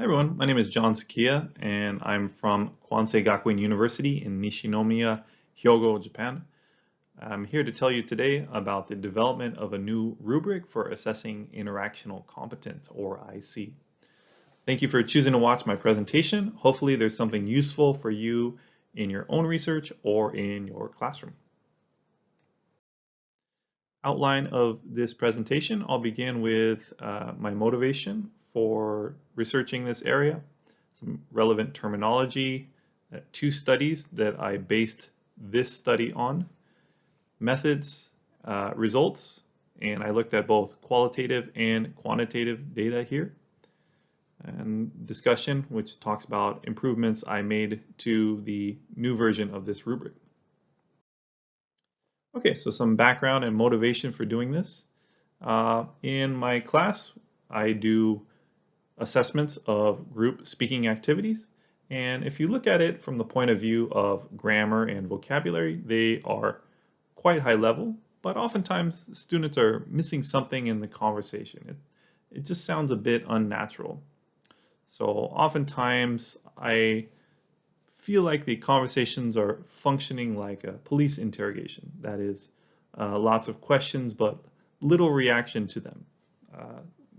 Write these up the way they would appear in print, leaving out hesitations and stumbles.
Hi everyone, my name is John Syquia and I'm from Kwansei Gakuin University in Nishinomiya, Hyogo, Japan. I'm here to tell you today about the development of a new rubric for assessing interactional competence, or IC. Thank you for choosing to watch my presentation. Hopefully there's something useful for you in your own research or in your classroom. Outline of this presentation, I'll begin with my motivation for researching this area, some relevant terminology, two studies that I based this study on, methods, results, and I looked at both qualitative and quantitative data here, and discussion, which talks about improvements I made to the new version of this rubric. Okay, so some background and motivation for doing this. In my class, I do assessments of group speaking activities. And if you look at it from the point of view of grammar and vocabulary, they are quite high level, but oftentimes students are missing something in the conversation. It just sounds a bit unnatural. So oftentimes I feel like the conversations are functioning like a police interrogation. That is, lots of questions, but little reaction to them.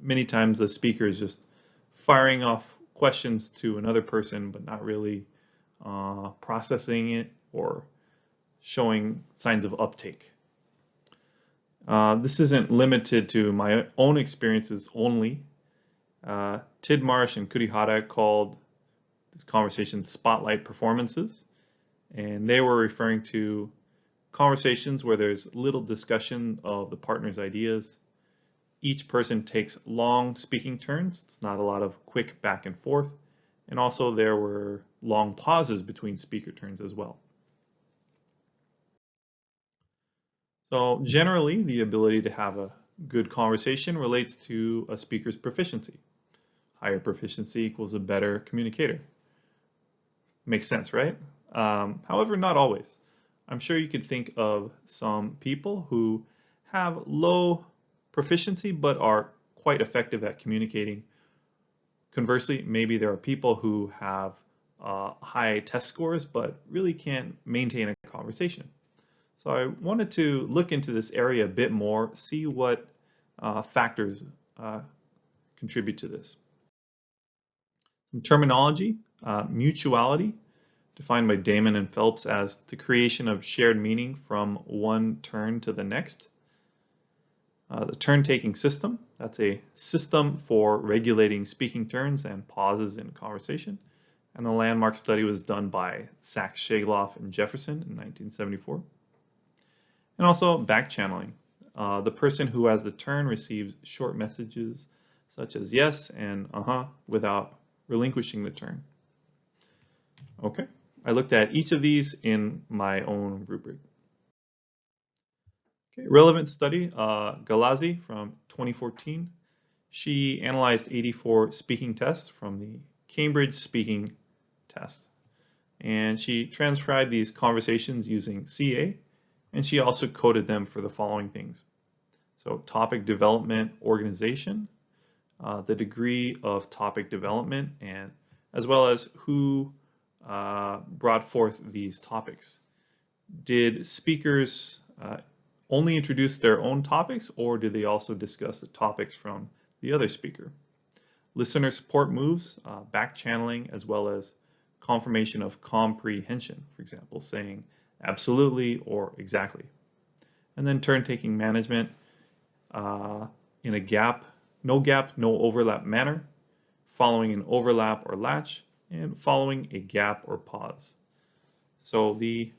Many times the speaker is just firing off questions to another person, but not really processing it or showing signs of uptake. This isn't limited to my own experiences only. Tidmarsh and Kurihara called this conversation spotlight performances, and they were referring to conversations where there's little discussion of the partner's ideas. Each person takes long speaking turns. It's not a lot of quick back and forth. And also there were long pauses between speaker turns as well. So generally, the ability to have a good conversation relates to a speaker's proficiency. Higher proficiency equals a better communicator. Makes sense, right? However, not always. I'm sure you could think of some people who have low proficiency but are quite effective at communicating. Conversely, maybe there are people who have high test scores but really can't maintain a conversation. So I wanted to look into this area a bit more, see what factors contribute to this. Some terminology, mutuality, defined by Damon and Phelps as the creation of shared meaning from one turn to the next. The turn-taking system, that's a system for regulating speaking turns and pauses in conversation. And the landmark study was done by Sachs, Shegloff, and Jefferson in 1974. And also back-channeling. The person who has the turn receives short messages such as yes and without relinquishing the turn. Okay, I looked at each of these in my own rubric. Okay, relevant study, Galazzi from 2014. She analyzed 84 speaking tests from the Cambridge Speaking Test. And she transcribed these conversations using CA, and she also coded them for the following things. So topic development organization, the degree of topic development, and as well as who brought forth these topics. Did speakers only introduce their own topics, or did they also discuss the topics from the other speaker? Listener support moves, back channeling, as well as confirmation of comprehension, for example, saying absolutely or exactly. And then turn-taking management in a no overlap manner, following an overlap or latch, and following a gap or pause. So the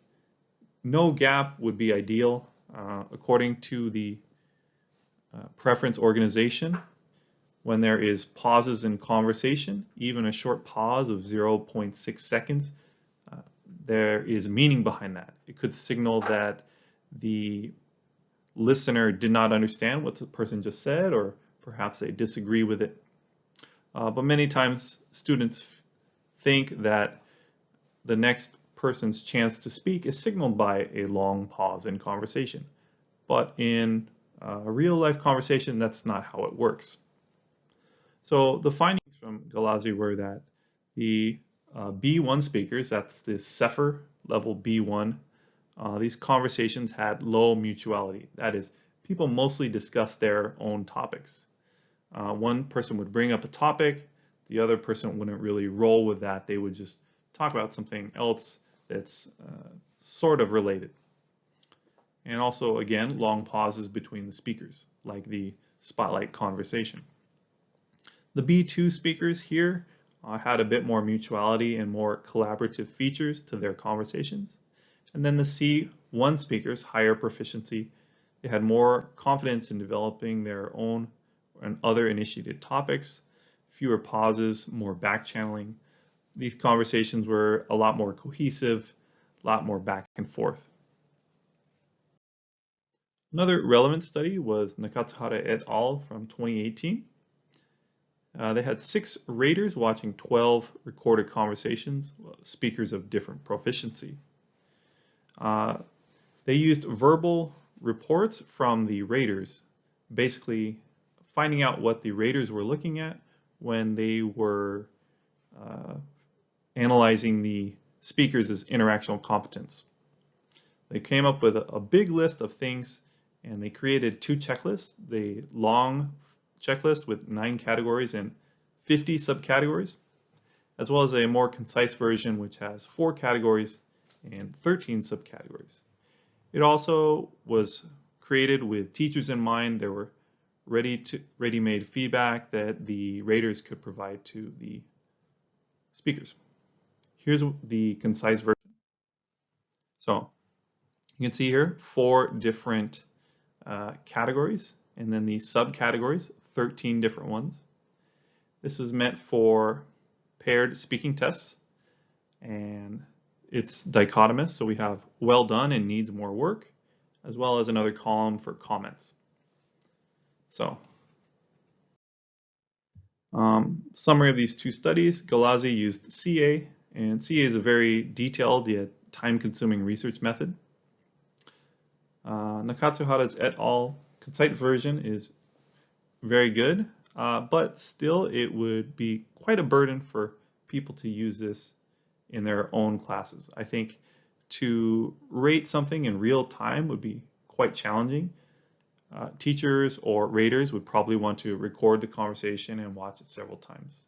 no gap would be ideal. According to the preference organization, when there is pauses in conversation, even a short pause of 0.6 seconds, there is meaning behind that. It could signal that the listener did not understand what the person just said, or perhaps they disagree with it. But many times students think that the next person's chance to speak is signaled by a long pause in conversation. But in a real life conversation, that's not how it works. So the findings from Galazi were that the B1 speakers, that's the Cepher level B1, these conversations had low mutuality. That is, people mostly discussed their own topics. One person would bring up a topic, the other person wouldn't really roll with that. They would just talk about something else that's sort of related. And also, again, long pauses between the speakers, like the spotlight conversation. The B2 speakers here had a bit more mutuality and more collaborative features to their conversations. And then the C1 speakers, higher proficiency, they had more confidence in developing their own and other initiated topics, fewer pauses, more back channeling. These conversations were a lot more cohesive, a lot more back and forth. Another relevant study was Nakatsuhara et al. From 2018. They had 6 raters watching 12 recorded conversations, speakers of different proficiency. They used verbal reports from the raters, basically finding out what the raters were looking at when they were analyzing the speakers' interactional competence. They came up with a big list of things, and they created 2 checklists, the long checklist with 9 categories and 50 subcategories, as well as a more concise version which has 4 categories and 13 subcategories. It also was created with teachers in mind. There were ready-made feedback that the raters could provide to the speakers. Here's the concise version. So you can see here 4 different categories, and then the subcategories, 13 different ones. This was meant for paired speaking tests, and it's dichotomous, so we have well done and needs more work, as well as another column for comments. So, summary of these 2 studies. Galazi used CA, and CA is a very detailed yet time-consuming research method. Nakatsuhara's et al. Concise version is very good, but still it would be quite a burden for people to use this in their own classes. I think to rate something in real time would be quite challenging. Teachers or raters would probably want to record the conversation and watch it several times.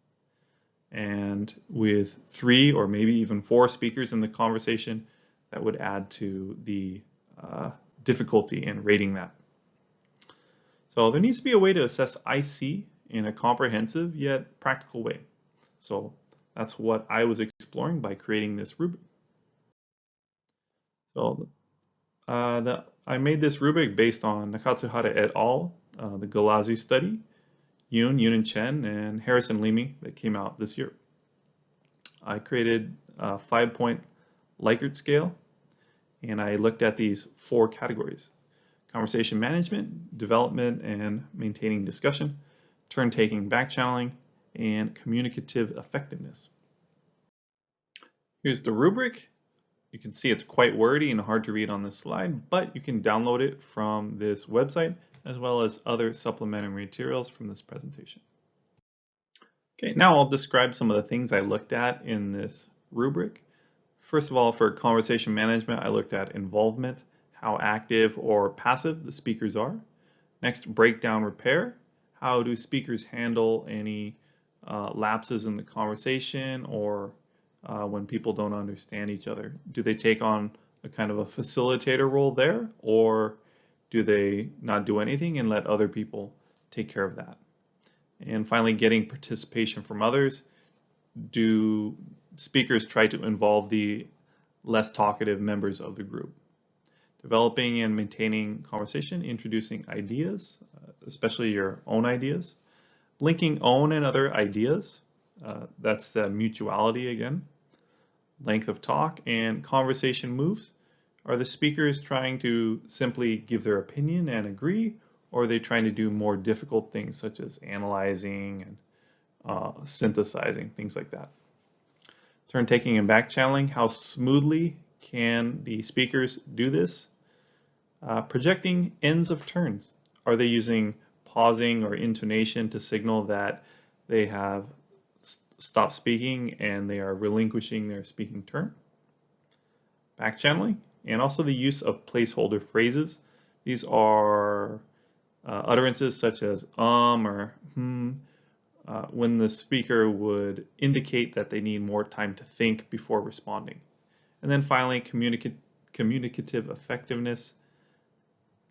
And with 3 or maybe even 4 speakers in the conversation, that would add to the difficulty in rating that. So there needs to be a way to assess IC in a comprehensive yet practical way. So that's what I was exploring by creating this rubric. So I made this rubric based on Nakatsuhara et al., the Galazi study, Yoon and Chen, and Harrison Leamy that came out this year. I created a 5-point Likert scale, and I looked at these 4 categories: conversation management, development and maintaining discussion, turn-taking, back-channeling, and communicative effectiveness. Here's the rubric. You can see it's quite wordy and hard to read on this slide, but you can download it from this website as well as other supplementary materials from this presentation. Okay, now I'll describe some of the things I looked at in this rubric. First of all, for conversation management, I looked at involvement, how active or passive the speakers are. Next, breakdown repair. How do speakers handle any lapses in the conversation or when people don't understand each other? Do they take on a kind of a facilitator role there, or do they not do anything and let other people take care of that? And finally, getting participation from others. Do speakers try to involve the less talkative members of the group? Developing and maintaining conversation, introducing ideas, especially your own ideas. Linking own and other ideas, that's the mutuality again. Length of talk and conversation moves. Are the speakers trying to simply give their opinion and agree, or are they trying to do more difficult things such as analyzing and synthesizing, things like that? Turn taking and back channeling, how smoothly can the speakers do this? Projecting ends of turns. Are they using pausing or intonation to signal that they have stop speaking and they are relinquishing their speaking turn. Backchanneling, and also the use of placeholder phrases. These are utterances such as or when the speaker would indicate that they need more time to think before responding. And then finally, communicative effectiveness.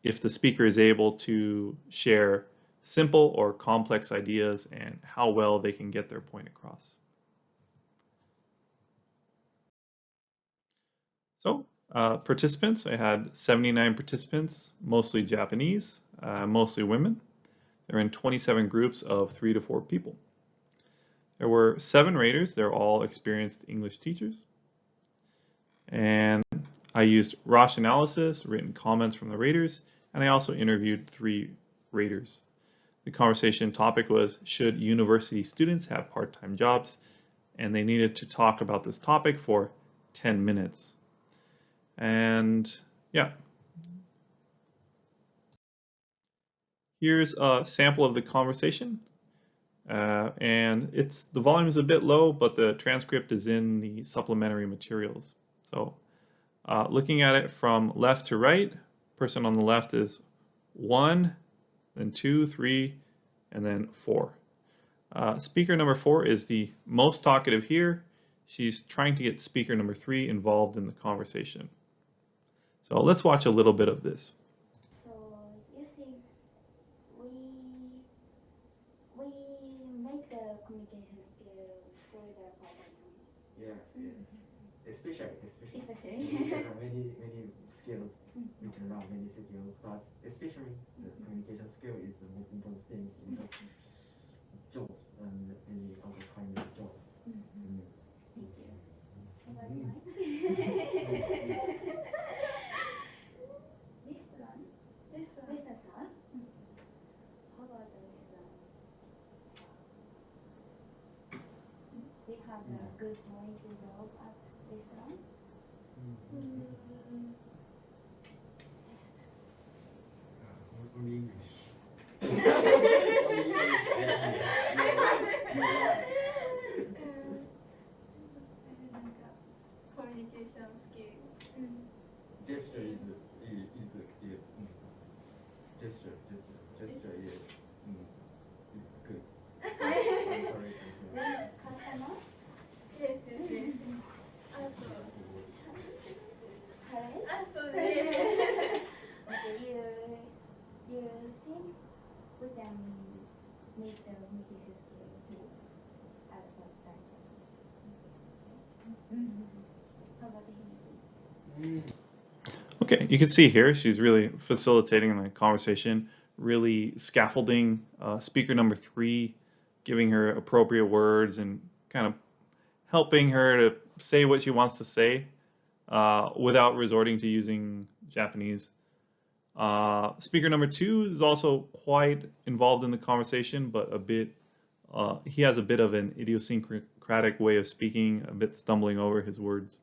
If the speaker is able to share simple or complex ideas and how well they can get their point across. So participants, I had 79 participants, mostly Japanese, mostly women. They're in 27 groups of 3 to 4 people. There were 7 raters. They're all experienced English teachers. And I used Rosh analysis, written comments from the raters, and I also interviewed 3 raters. The conversation topic was, should university students have part-time jobs? And they needed to talk about this topic for 10 minutes. And yeah. Here's a sample of the conversation. And the volume is a bit low, but the transcript is in the supplementary materials. So looking at it from left to right, person on the left is 1, then 2, 3, and then 4. Speaker number 4 is the most talkative here. She's trying to get speaker number 3 involved in the conversation. So let's watch a little bit of this. So you think we make the communication skill through the PowerPoint? Yes, yes. Especially. Especially. There are many skills. We can learn many skills, but especially the communication skill is the most important thing in the jobs and any other kind of jobs. Thank you. About mine? Restaurant? How about the restaurant? Do you have a good way to job at restaurant? Only English. Communication skill. Gesture is gesture is it's good. I'm sorry. Customer? Yes. Correct? Okay, you think we can make the communication skill to at what time? How about the Hindi? Okay, you can see here she's really facilitating the conversation, really scaffolding speaker number 3, giving her appropriate words and kind of helping her to say what she wants to say without resorting to using Japanese. Speaker number 2 is also quite involved in the conversation, but he has a bit of an idiosyncratic way of speaking, a bit stumbling over his words.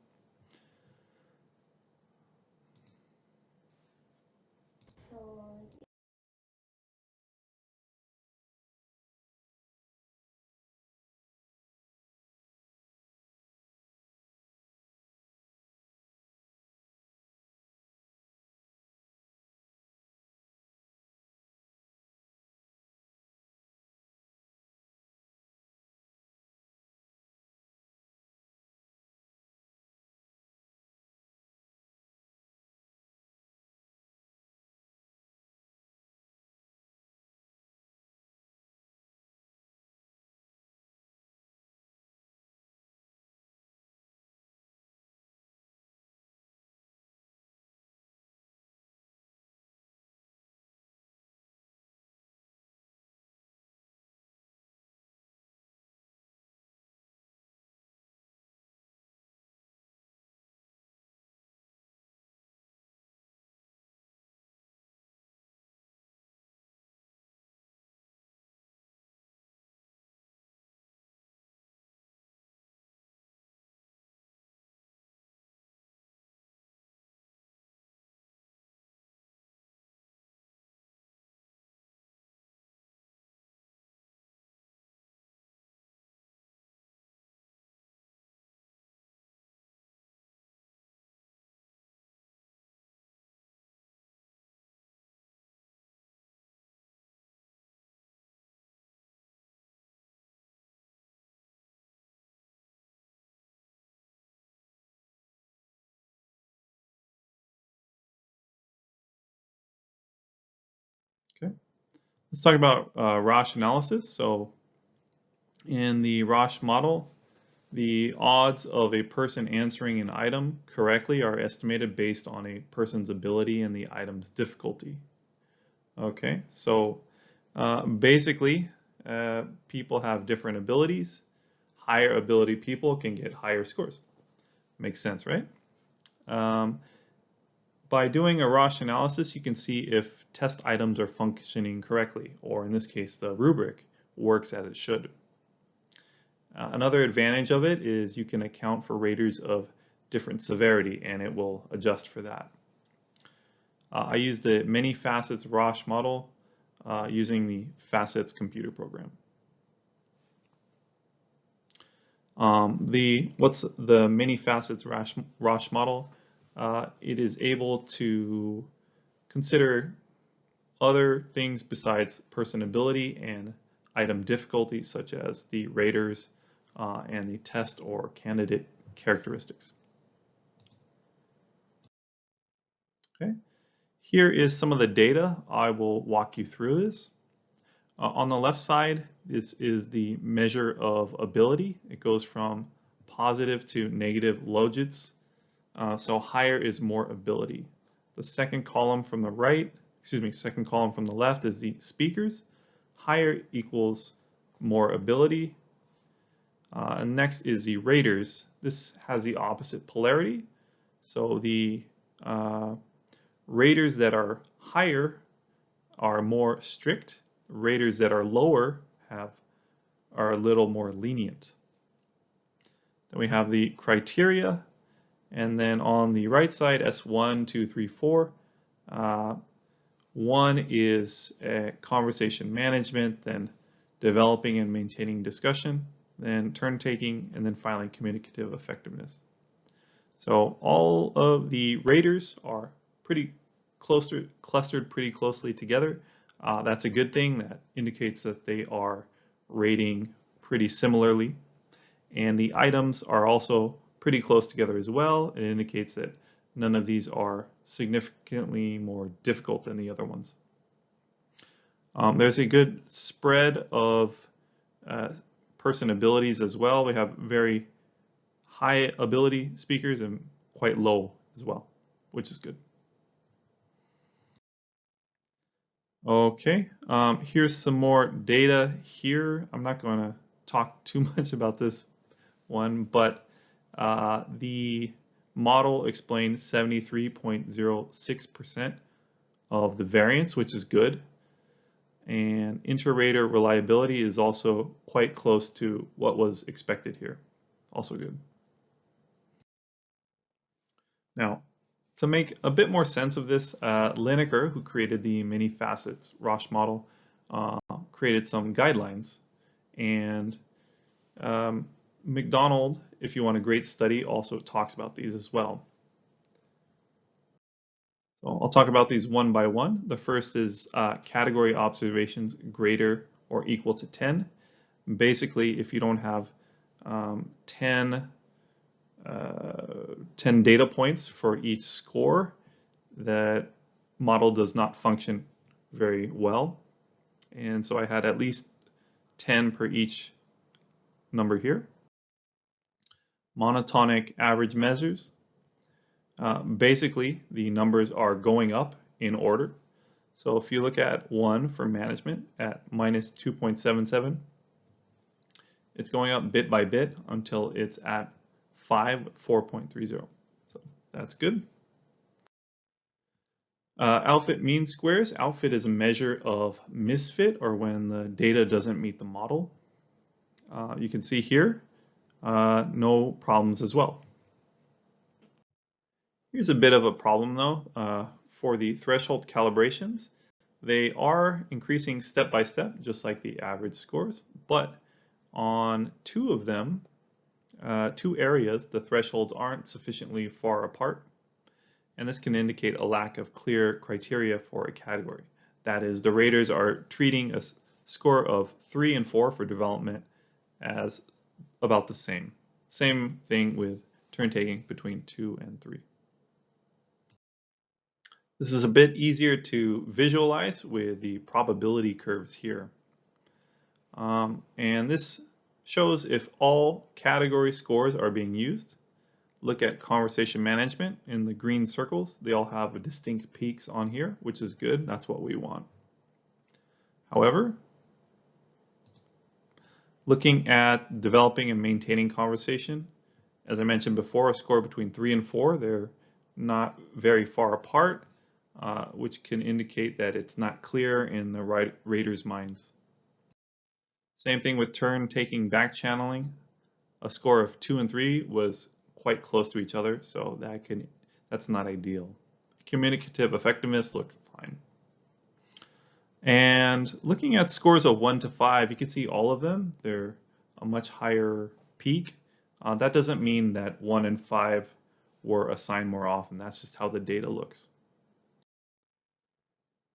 Let's talk about Roche analysis. So in the Roche model, the odds of a person answering an item correctly are estimated based on a person's ability and the item's difficulty. Okay, so basically, people have different abilities. Higher ability people can get higher scores. Makes sense, right? By doing a Roche analysis, you can see if test items are functioning correctly, or in this case, the rubric works as it should. Another advantage of it is you can account for raters of different severity, and it will adjust for that. I use the many facets Roche model using the facets computer program. What's the many facets Roche model? It is able to consider other things besides person ability and item difficulty, such as the raters and the test or candidate characteristics. Okay, here is some of the data. I will walk you through this. On the left side, this is the measure of ability. It goes from positive to negative logits. So higher is more ability. The second column from the right, second column from the left is the speakers. Higher equals more ability. And next is the raters. This has the opposite polarity. So the raters that are higher are more strict. Raters that are lower are a little more lenient. Then we have the criteria, and then on the right side, S1, 2, 3, 4. 1 is conversation management, then developing and maintaining discussion, then turn taking, and then finally communicative effectiveness. So all of the raters are pretty clustered pretty closely together. That's a good thing. That indicates that they are rating pretty similarly. And the items are also pretty close together as well. It indicates that none of these are significantly more difficult than the other ones. There's a good spread of person abilities as well. We have very high ability speakers and quite low as well, which is good. Okay, here's some more data here. I'm not going to talk too much about this one, but the model explained 73.06% of the variance, which is good. And inter-rater reliability is also quite close to what was expected here. Also good. Now, to make a bit more sense of this, Lineker, who created the many facets Roche model, created some guidelines. And McDonald, if you want a great study, also talks about these as well. So I'll talk about these one by one. The first is category observations greater or equal to 10. Basically, if you don't have 10 data points for each score, that model does not function very well. And so I had at least 10 per each number here. Monotonic average measures. Basically, the numbers are going up in order. So if you look at 1 for management at minus 2.77, it's going up bit by bit until it's at 4.30. So that's good. Outfit mean squares. Outfit is a measure of misfit, or when the data doesn't meet the model. You can see here, no problems as well. Here's a bit of a problem though. For the threshold calibrations, they are increasing step by step, just like the average scores, but on 2 of them, 2 areas, the thresholds aren't sufficiently far apart, and this can indicate a lack of clear criteria for a category. That is, the raters are treating a score of 3 and 4 for development as about the same. Same thing with turn taking between 2 and 3. This is a bit easier to visualize with the probability curves here. And this shows if all category scores are being used. Look at conversation management in the green circles. They all have distinct peaks on here, which is good. That's what we want. However, looking at developing and maintaining conversation, as I mentioned before, a score between 3 and 4, they're not very far apart, which can indicate that it's not clear in the rater's minds. Same thing with turn-taking back channeling. A score of 2 and 3 was quite close to each other, so that's not ideal. Communicative effectiveness looked fine. And looking at scores of 1 to 5, you can see all of them. They're a much higher peak. That doesn't mean that 1 and 5 were assigned more often. That's just how the data looks.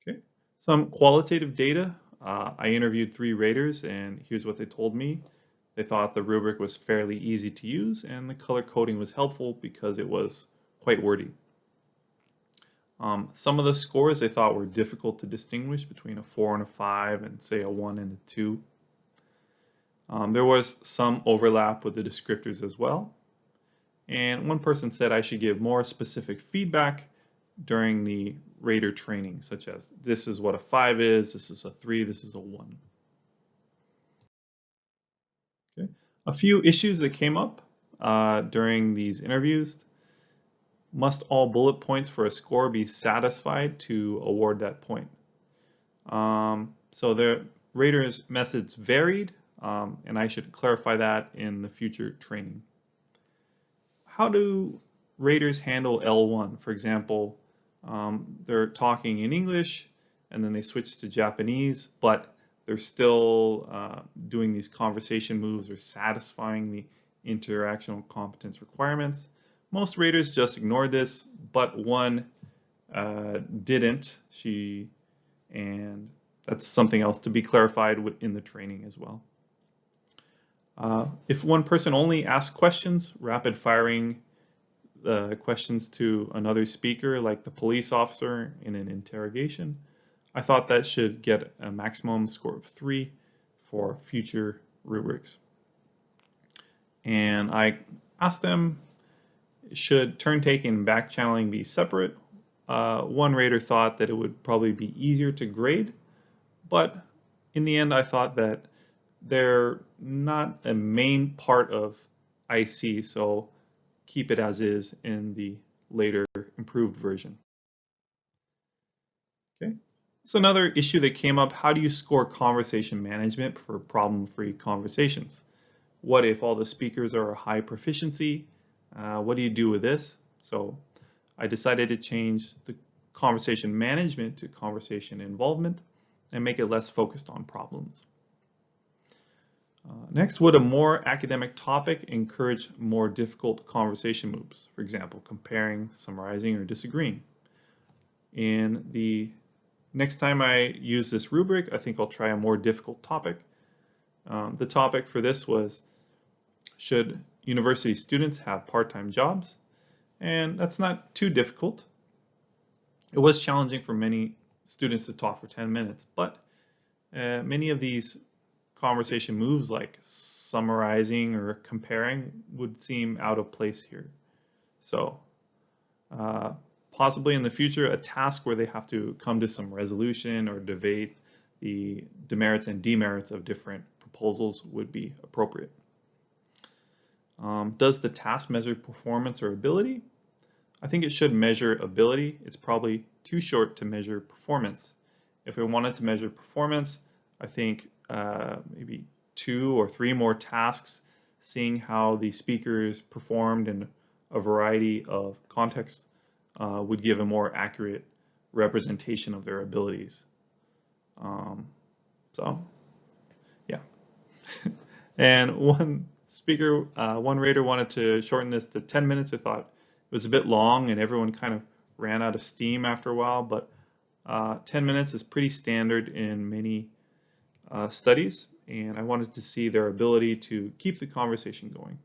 Okay, some qualitative data. I interviewed 3 raters, and here's what they told me. They thought the rubric was fairly easy to use, and the color coding was helpful because it was quite wordy. Some of the scores they thought were difficult to distinguish between a 4 and a 5 and say a 1 and a 2. There was some overlap with the descriptors as well. And one person said I should give more specific feedback during the rater training, such as this is what a 5 is, this is a 3, this is a 1. Okay. A few issues that came up during these interviews. Must all bullet points for a score be satisfied to award that point? So the raters' methods varied, and I should clarify that in the future training. How do raters handle L1? For example, they're talking in English and then they switch to Japanese, but they're still doing these conversation moves or satisfying the interactional competence requirements. Most raters just ignored this, but one didn't. And that's something else to be clarified in the training as well. If one person only asks questions, rapid firing questions to another speaker, like the police officer in an interrogation, I thought that should get a maximum score of 3 for future rubrics. And I asked them, should turn taking and back channeling be separate? One rater thought that it would probably be easier to grade, but in the end I thought that they're not a main part of IC, so keep it as is in the later improved version. Okay, so another issue that came up, how do you score conversation management for problem-free conversations? What if all the speakers are high proficiency? What do you do with this? So I decided to change the conversation management to conversation involvement and make it less focused on problems. Next, would a more academic topic encourage more difficult conversation moves? For example, comparing, summarizing, or disagreeing. In the next time I use this rubric, I think I'll try a more difficult topic. The topic for this was, should university students have part-time jobs? And that's not too difficult. It was challenging for many students to talk for 10 minutes, but many of these conversation moves like summarizing or comparing would seem out of place here. So possibly in the future, a task where they have to come to some resolution or debate the demerits and demerits of different proposals would be appropriate. Does the task measure performance or ability? I think it should measure ability. It's probably too short to measure performance. If we wanted to measure performance, I think maybe 2 or 3 more tasks, seeing how the speakers performed in a variety of contexts would give a more accurate representation of their abilities. So, yeah. And one rater wanted to shorten this to 10 minutes. I thought it was a bit long and everyone kind of ran out of steam after a while, but 10 minutes is pretty standard in many studies, and I wanted to see their ability to keep the conversation going.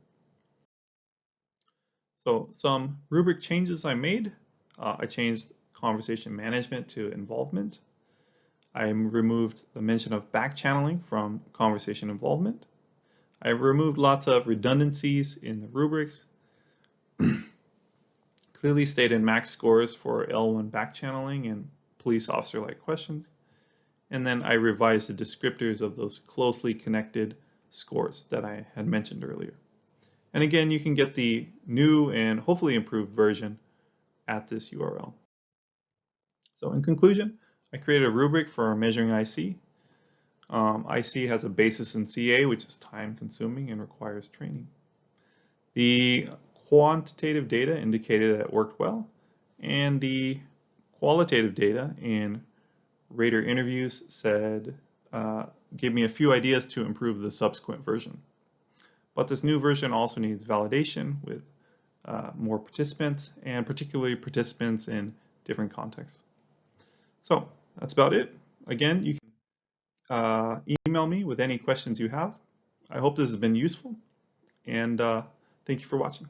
So some rubric changes I made. I changed conversation management to involvement. I removed the mention of back channeling from conversation involvement. I removed lots of redundancies in the rubrics. Clearly stated max scores for L1 back channeling and police officer-like questions. And then I revised the descriptors of those closely connected scores that I had mentioned earlier. And again, you can get the new and hopefully improved version at this URL. So in conclusion, I created a rubric for measuring IC. IC has a basis in CA, which is time consuming and requires training. The quantitative data indicated that it worked well, and the qualitative data in rater interviews said, gave me a few ideas to improve the subsequent version. But this new version also needs validation with more participants, and particularly participants in different contexts. So that's about it. Again, you can email me with any questions you have. I hope this has been useful, and thank you for watching.